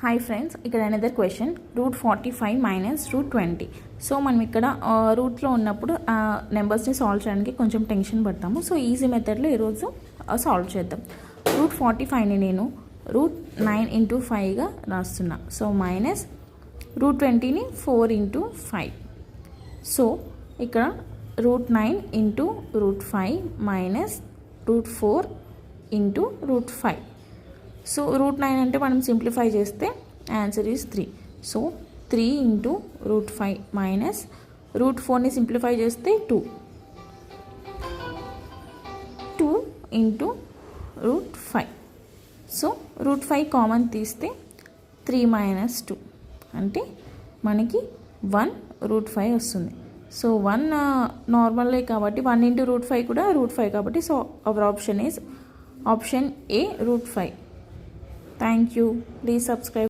Hi friends, ఇక్కడ another question √45 minus √20. So మనం ఇక్కడ రూట్లో ఉన్నప్పుడు నెంబర్స్ని సాల్వ్ చేయడానికి కొంచెం టెన్షన్ పడతాము. సో ఈజీ మెథడ్లో ఈరోజు సాల్వ్ చేద్దాం. √45ని నేను √9 × 5గా రాస్తున్నా. So minus √20ని 4 × 5. సో ఇక్కడ √9 × √5 మైనస్ √4 × √5. సో √9 అంటే మనం సింప్లిఫై చేస్తే ఆన్సర్ ఈజ్ 3. సో 3 × √5 మైనస్ √4ని సింప్లిఫై చేస్తే 2 × √5. సో √5 కామన్ తీస్తే 3 - 2 అంటే మనకి 1 √5 వస్తుంది. సో 1 నార్మలే కాబట్టి 1 × √5 కూడా √5 కాబట్టి so our option is option A √5. Thank you. Please subscribe.